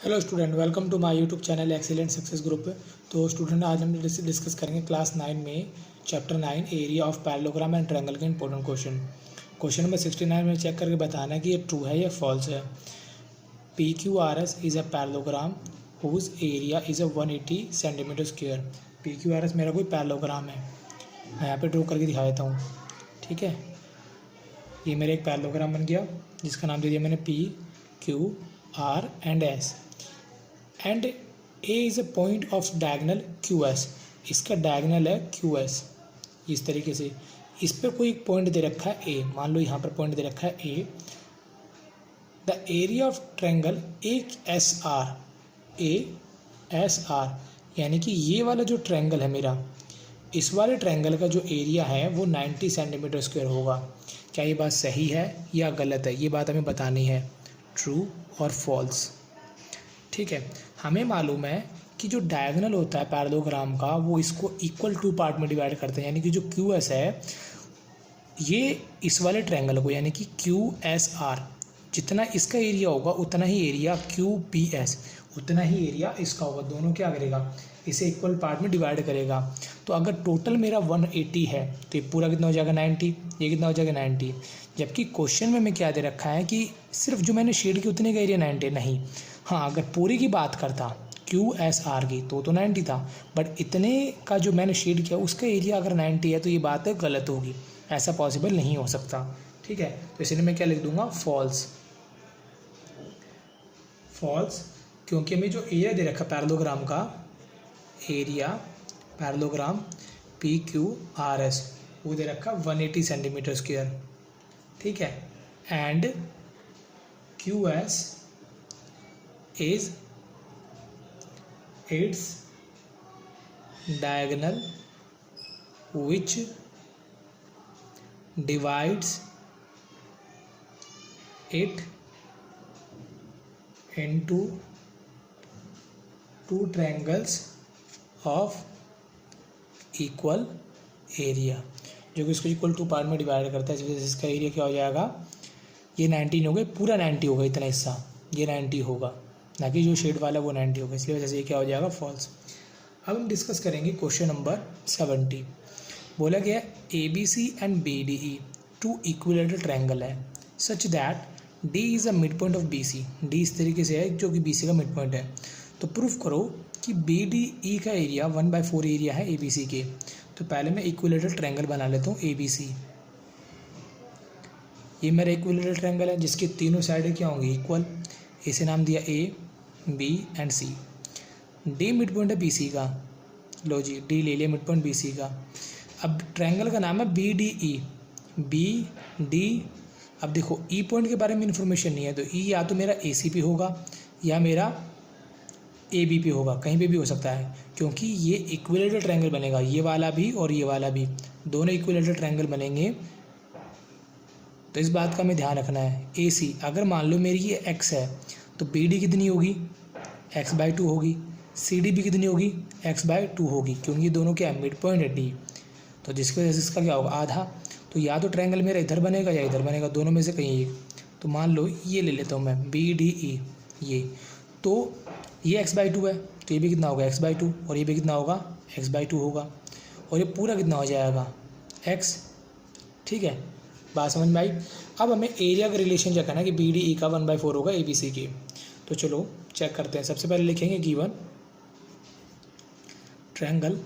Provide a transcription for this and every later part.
Hello student, welcome to my YouTube channel excellent success group. तो student, आज हम discuss करेंगे क्लास 9 में chapter 9 area of parallelogram and triangle के important question number 69 में check करके बताना कि ये ट्रू है या फॉल्स है। P Q R S is a parallelogram whose area is a 180 centimetre square. P Q R S मेरा कोई पैरेललोग्राम है, मैं यहाँ पे ड्रॉ करके दिखा देता हूँ। ठीक है, ये मेरा एक पैरेललोग्राम बन गया जिसका नाम दे दिया मैंने P Q are and S. And A is a point of diagonal Q S. इसका डायगनल है क्यू एस। इस तरीके से इस पर कोई एक पॉइंट दे रखा है ए, मान लो यहाँ पर पॉइंट दे रखा है A. The area of triangle A S R, यानी कि ये वाला जो ट्रायंगल है मेरा, इस वाले ट्रायंगल का जो एरिया है वो 90 सेंटीमीटर स्क्वायर होगा। क्या ये बात सही है या गलत है, ये बात हमें बतानी है, ट्रू और फॉल्स। ठीक है, हमें मालूम है कि जो डायगोनल होता है पैरेललोग्राम का वो इसको इक्वल टू पार्ट में डिवाइड करते हैं, यानी कि जो क्यू एस है ये इस वाले ट्रायंगल को, यानी कि क्यू एस आर, जितना इसका एरिया होगा उतना ही एरिया क्यू पी एस, उतना ही एरिया इसका होगा। दोनों क्या करेगा, इसे इक्वल पार्ट में डिवाइड करेगा। तो अगर टोटल मेरा 180 है तो ये पूरा कितना हो जाएगा 90, ये कितना हो जाएगा 90। जबकि क्वेश्चन में मैं क्या दे रखा है कि सिर्फ जो मैंने शेड की उतने का एरिया 90 नहीं। हाँ, अगर पूरी की बात करता क्यू एस आर की तो 90 था, बट इतने का जो मैंने शेड किया उसका एरिया अगर 90 है तो ये बात गलत होगी, ऐसा पॉसिबल नहीं हो सकता। ठीक है, तो इसलिए मैं क्या लिख दूंगा, फॉल्स। फॉल्स, क्योंकि हमें जो एरिया दे रखा पैरेललोग्राम का, area parallelogram P Q R S वो दे रखा 180 सेंटीमीटर स्क्वायर। ठीक है, and Q S is it's diagonal which divides it into two triangles of equal area, जो कि इसको इक्वल टू पार्ट में डिवाइड करता है। इस वजह से इसका एरिया क्या हो जाएगा, ये 19 हो गया, पूरा 90 होगा, इतना हिस्सा ये 90 होगा, ना कि जो शेड वाला वो 90 होगा। इसलिए वजह से ये क्या हो जाएगा, फॉल्स। अब हम डिस्कस करेंगे क्वेश्चन नंबर 70। बोला गया A B C and B D E two equilateral triangle है such that D is a mid point of B C. D इस तरीके से है जो कि बी सी का मिड पॉइंट है। तो प्रूफ करो कि बी डी ई का एरिया 1/4 एरिया है ए बी सी के। तो पहले मैं इक्विलेटरल ट्रायंगल बना लेता हूँ ए बी सी। ये मेरा इक्विलेटरल ट्रायंगल है जिसकी तीनों साइडें क्या होंगी, इक्वल। इसे नाम दिया A B and C. D mid point है बी सी का, लो जी डी ले लिया मिड पॉइंट बी सी का। अब ट्रायंगल का नाम है B D E, B D. अब देखो ई पॉइंट के बारे में इन्फॉर्मेशन नहीं है, तो ई या तो मेरा ए सी पी होगा या मेरा ए बी पी होगा, कहीं पे भी हो सकता है, क्योंकि ये इक्विलेटरल ट्रायंगल बनेगा, ये वाला भी और ये वाला भी, दोनों इक्विलेटरल ट्रायंगल बनेंगे। तो इस बात का हमें ध्यान रखना है। ए सी, अगर मान लो मेरी ये एक्स है तो बी डी कितनी होगी, x/2 होगी। सी डी भी कितनी होगी, x/2 होगी, क्योंकि ये दोनों क्या है, मिड पॉइंट है डी। तो जिसकी वजह से इसका क्या होगा, आधा। तो या तो ट्रायंगल मेरा इधर बनेगा या इधर बनेगा, दोनों में से कहीं एक। तो मान लो ये ले लेता हूँ मैं बी डी ई, ये तो ये x/2 है, तो ये भी कितना होगा x/2, और ये भी कितना होगा x/2 होगा, और ये पूरा कितना हो जाएगा x। ठीक है, बात समझ में आई। अब हमें एरिया का रिलेशन चेक करना है कि बी डी ई का 1/4 होगा ए बी सी के। तो चलो चेक करते हैं। सबसे पहले लिखेंगे given triangle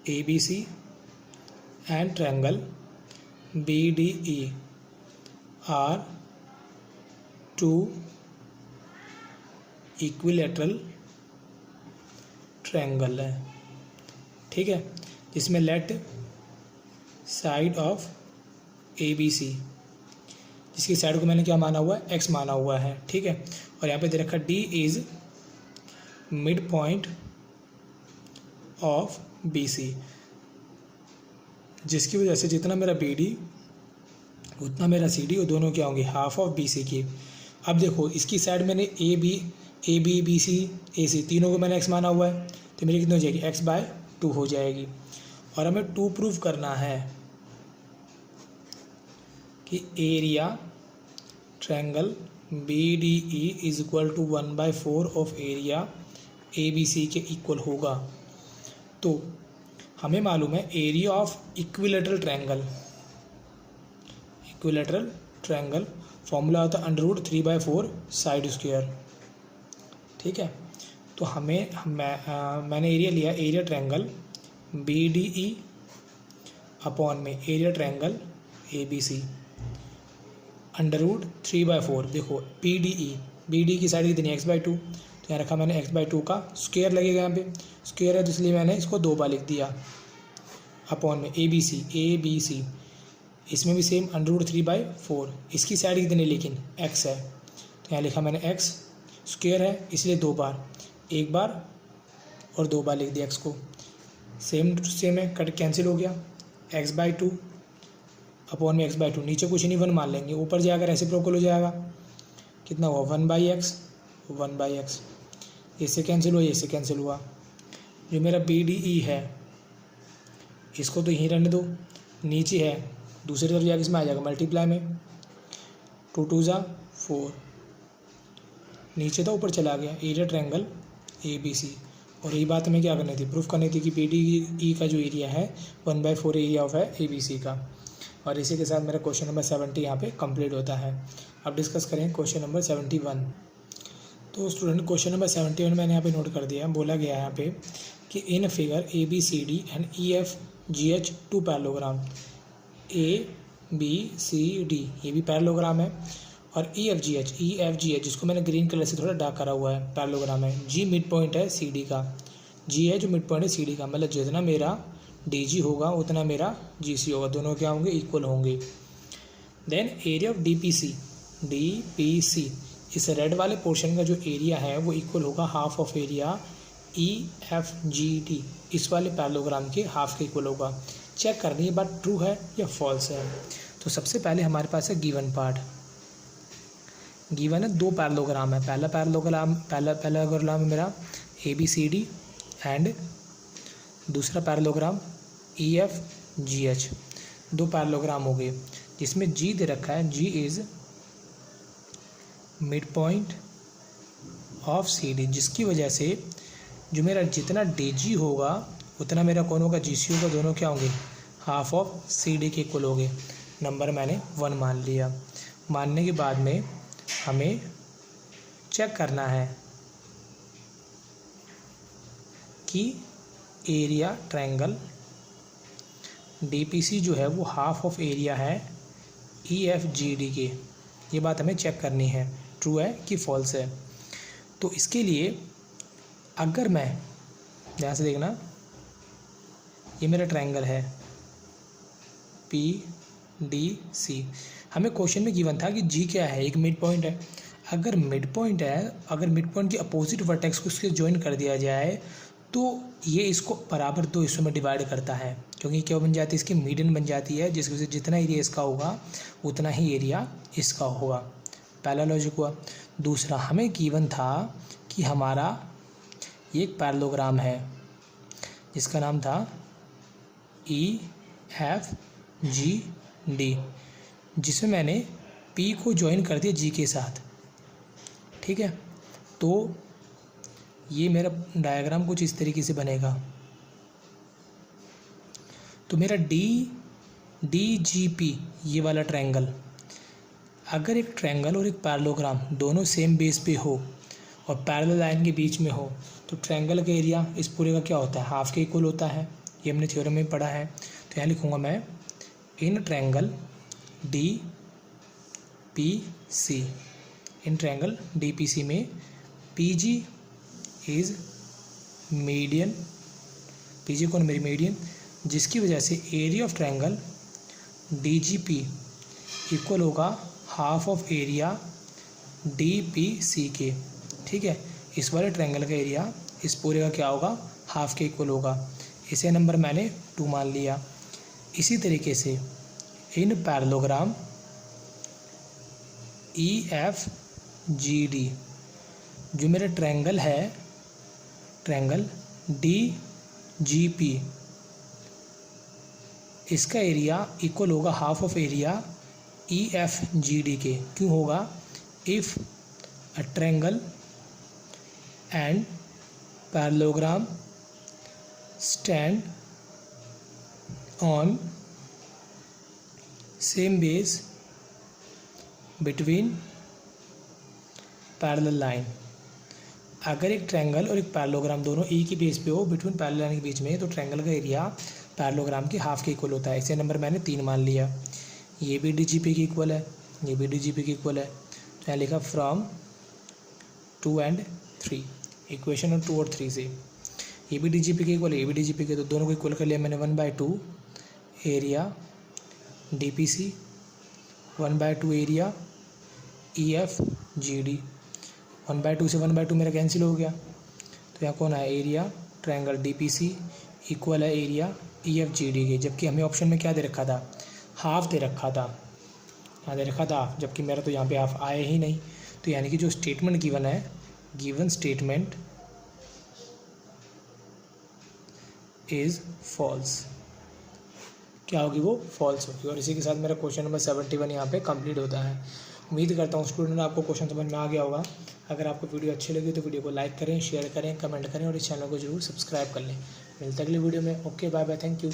A B C and triangle B D E are two equilateral triangle है। ठीक है, जिसमें let side of A B C, जिसकी साइड को मैंने क्या माना हुआ है, एक्स माना हुआ है। ठीक है, और यहाँ पे दे रखा D is mid point of B C, जिसकी वजह से जितना मेरा बी डी उतना मेरा सी डी, और दोनों क्या होंगे, हाफ ऑफ बी सी की। अब देखो इसकी साइड मैंने ए बी बी सी ए सी तीनों को मैंने एक्स माना हुआ है, तो मेरी कितनी हो जाएगी, x/2 हो जाएगी। और हमें 2 प्रूव करना है कि area triangle BDE is equal to 1/4 of area ABC के इक्वल होगा। तो हमें मालूम है area of equilateral triangle formula होता है √3/4 साइड स्क्वायर। ठीक है, तो मैंने एरिया लिया, एरिया ट्रायंगल BDE अपॉन में एरिया ट्रायंगल ABC √3/4। देखो BD की साइड कितनी है x/2, तो यहाँ रखा मैंने x/2 का स्क्वायर लगेगा, यहाँ पे स्क्वायर है तो इसलिए मैंने इसको 2 बार लिख दिया, अपॉन में ABC इसमें भी सेम √3/4। इसकी साइड कितनी लेकिन x है, तो यहाँ लिखा मैंने x, स्क्वायर है इसलिए 2 बार, 1 बार और 2 बार लिख दिया x को। सेम है, कट कैंसिल हो गया, x/2 अपॉन में x/2, नीचे कुछ नहीं 1 मान लेंगे, ऊपर जाकर रेसिप्रोकल हो जाएगा, कितना हुआ 1/x, इससे कैंसिल हुआ, इससे कैंसिल हुआ। जो मेरा BDE है इसको तो यहीं रहने दो, नीचे है दूसरी तरफ जाकर इसमें आ जाएगा मल्टीप्लाई में, 2 2 ज़ा 4, नीचे था ऊपर चला गया, एरिया ट्रायंगल ABC। और यही बात हमें क्या करनी थी, प्रूफ करनी थी कि BDE का जो एरिया है 1/4 एरिया ऑफ है ABC का। और इसी के साथ मेरा क्वेश्चन नंबर 70 यहाँ पे कंप्लीट होता है। अब डिस्कस करें क्वेश्चन नंबर 71। तो स्टूडेंट क्वेश्चन नंबर 71 मैंने यहाँ पे नोट कर दिया, बोला गया है यहाँ पे कि in figure ABCD and EFGH 2 parallelogram, ABCD ये भी पैरेललोग्राम है, और EFGH जिसको मैंने ग्रीन कलर से थोड़ा डार्क करा हुआ है पैरेललोग्राम है। G मिड पॉइंट है CD का, G है जो मिड पॉइंट है CD का, मतलब जितना मेरा DG होगा उतना मेरा GC होगा, दोनों क्या होंगे, इक्वल होंगे। देन एरिया ऑफ DPC इस रेड वाले पोर्शन का जो एरिया है वो इक्वल होगा हाफ ऑफ एरिया EFGD, इस वाले पैरेललोग्राम के हाफ के इक्वल होगा। चेक करनी है बात ट्रू है या फॉल्स है। तो सबसे पहले हमारे पास है गिवन पार्ट, गिवन है 2 पैरेललोग्राम है, पहला पैरेललोग्राम है मेरा ABCD एंड दूसरा पैरेललोग्राम EFGH, 2 पैरेललोग्राम हो गए, जिसमें G दे रखा है, G is mid point of CD, जिसकी वजह से जो मेरा जितना DG होगा उतना मेरा कौन होगा, GC होगा, दोनों क्या होंगे, हाफ ऑफ CD के इक्वल होंगे। नंबर मैंने 1 मान लिया। मानने के बाद में हमें चेक करना है कि एरिया ट्रायंगल DPC जो है वो हाफ ऑफ एरिया है EFGD के, ये बात हमें चेक करनी है ट्रू है कि फॉल्स है। तो इसके लिए अगर मैं ध्यान से देखना, ये मेरा ट्रायंगल है PDC, हमें क्वेश्चन में गिवन था कि G क्या है, एक मिड पॉइंट है। अगर मिड पॉइंट है, अगर मिड पॉइंट की अपोजिट वर्टेक्स को उसके ज्वाइन कर दिया जाए तो ये इसको बराबर 2 हिस्सों में डिवाइड करता है, क्योंकि क्या बन जाती है, इसकी मीडियन बन जाती है, जिसकी वजह से जितना एरिया इसका होगा उतना ही एरिया इसका होगा। पहला लॉजिक हुआ। दूसरा, हमें गिवन था कि हमारा एक पैरेललोग्राम है जिसका नाम था EFGD, जिसमें मैंने P को ज्वाइन कर दिया G के साथ। ठीक है, तो ये मेरा डायग्राम कुछ इस तरीके से बनेगा। तो मेरा DGP ये वाला ट्रायंगल, अगर एक ट्रायंगल और एक पैरेललोग्राम दोनों सेम बेस पे हो और पैरेलल लाइन के बीच में हो तो ट्रायंगल का एरिया इस पूरे का क्या होता है, हाफ के इक्वल होता है। ये हमने थ्योरम में पढ़ा है। तो यहाँ लिखूँगा मैं, in triangle DPC, in triangle DPC में PG इज़ मीडियन, PG कौन, मेरी मीडियन, जिसकी वजह से area of triangle DGP equal होगा हाफ ऑफ एरिया DPC के। ठीक है, इस वाले ट्रायंगल का एरिया इस पूरे का क्या होगा, हाफ के इक्वल होगा। इसे नंबर मैंने 2 मान लिया। इसी तरीके से इन पैरेललोग्राम EFGD जो मेरा ट्रायंगल है, ट्रायंगल DGP, इसका एरिया इक्वल होगा हाफ ऑफ एरिया EFGD के। क्यों होगा, if a triangle and parallelogram stand on same base between parallel line. अगर एक ट्रायंगल और एक पैरेललोग्राम दोनों एक ही बेस पे हो, बिटवीन पैरेलल लाइन के बीच में, तो ट्रायंगल का एरिया पैरेललोग्राम के हाफ के इक्वल होता है। इसे नंबर मैंने 3 मान लिया। ये भी DGP के इक्वल है, ये भी DGP के इक्वल है। तो यहाँ लिखा फ्रॉम 2 and 3, इक्वेशन 2 और 3 से। ये भी DGP के इक्वल है, ये भी DGP के, तो दोनों को इक्वल कर लिया मैंने। 1/2 एरिया DPC, 1/2 एरिया EFGD। 1/2 से 1/2 मेरा कैंसिल हो गया, तो यहाँ कौन है, एरिया ट्रायंगल DPC इक्वल है एरिया EFGD के। जबकि हमें ऑप्शन में क्या दे रखा था, हाफ दे रखा था, यहाँ दे रखा था, जबकि मेरा तो यहाँ पे हाफ आया ही नहीं। तो यानी कि जो स्टेटमेंट गिवन है, गिवन स्टेटमेंट इज़ फॉल्स। क्या होगी, वो फॉल्स होगी। और इसी के साथ मेरा क्वेश्चन नंबर 71 यहाँ पे कंप्लीट होता है। उम्मीद करता हूँ स्टूडेंट आपको क्वेश्चन समझ में आ गया होगा। अगर आपको वीडियो अच्छी लगी तो वीडियो को लाइक करें, शेयर करें, कमेंट करें और इस चैनल को जरूर सब्सक्राइब कर लें। मिलते हैं अगली वीडियो में। Okay, bye bye, thank you.